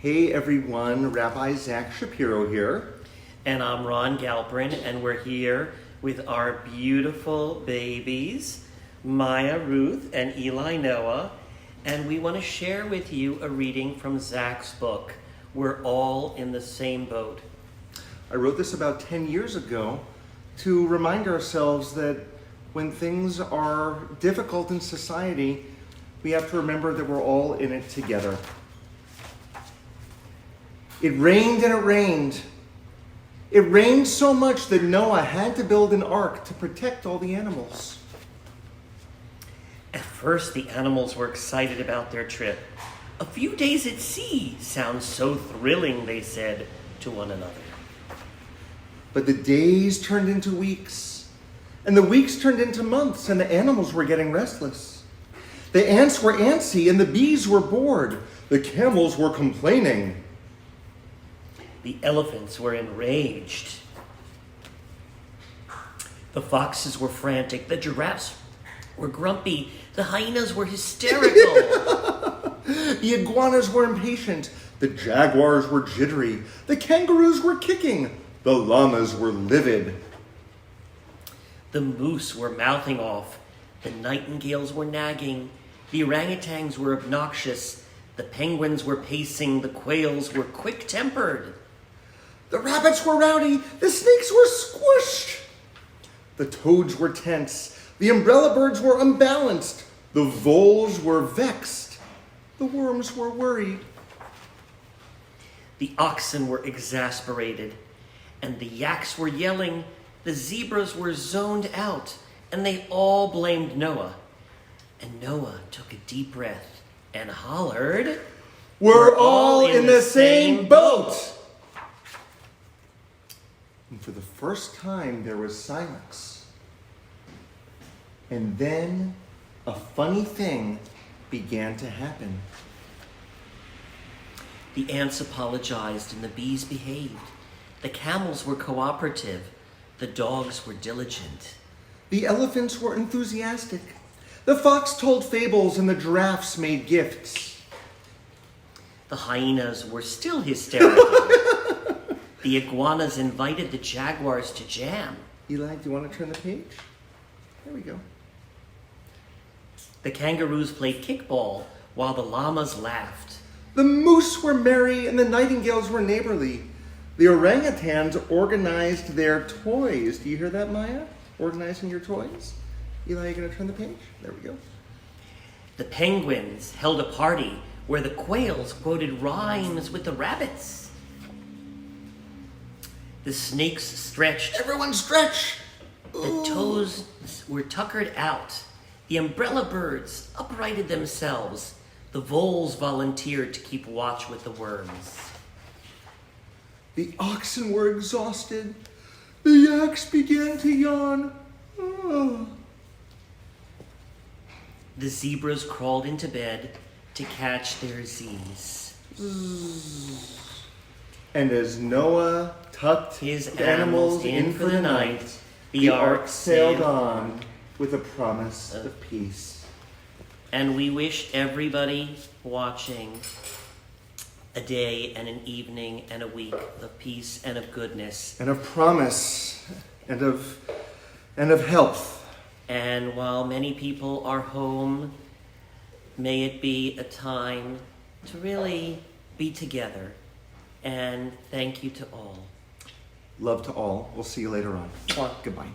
Hey everyone, Rabbi Zach Shapiro here. And I'm Ron Galperin, and we're here with our beautiful babies, Maya Ruth and Eli Noah, and we want to share with you a reading from Zach's book, We're All in the Same Boat. I wrote this about 10 years ago to remind ourselves that when things are difficult in society, we have to remember that we're all in it together. It rained and it rained. It rained so much that Noah had to build an ark to protect all the animals. At first, the animals were excited about their trip. A few days at sea sounds so thrilling, they said to one another. But the days turned into weeks, and the weeks turned into months, and the animals were getting restless. The ants were antsy, and the bees were bored. The camels were complaining. The elephants were enraged. The foxes were frantic. The giraffes were grumpy. The hyenas were hysterical. The iguanas were impatient. The jaguars were jittery. The kangaroos were kicking. The llamas were livid. The moose were mouthing off. The nightingales were nagging. The orangutans were obnoxious. The penguins were pacing. The quails were quick-tempered. The rabbits were rowdy. The snakes were squished. The toads were tense. The umbrella birds were unbalanced. The voles were vexed. The worms were worried. The oxen were exasperated. And the yaks were yelling. The zebras were zoned out. And they all blamed Noah. And Noah took a deep breath and hollered, We're all in the same boat. And for the first time, there was silence. And then a funny thing began to happen. The ants apologized and the bees behaved. The camels were cooperative. The dogs were diligent. The elephants were enthusiastic. The fox told fables and the giraffes made gifts. The hyenas were still hysterical. The iguanas invited the jaguars to jam. Eli, do you want to turn the page? There we go. The kangaroos played kickball while the llamas laughed. The moose were merry and the nightingales were neighborly. The orangutans organized their toys. Do you hear that, Maya? Organizing your toys? Eli, you going to turn the page? There we go. The penguins held a party where the quails quoted rhymes with the rabbits. The snakes stretched. Everyone stretch! The toes were tuckered out. The umbrella birds uprighted themselves. The voles volunteered to keep watch with the worms. The oxen were exhausted. The yaks began to yawn. Oh. The zebras crawled into bed to catch their Z's. And as Noah tucked His animals in for the night, the ark sailed on with a promise of peace. And we wish everybody watching a day and an evening and a week of peace and of goodness. And of promise and of health. And while many people are home, may it be a time to really be together. And thank you to all. Love to all. We'll see you later on. Goodbye.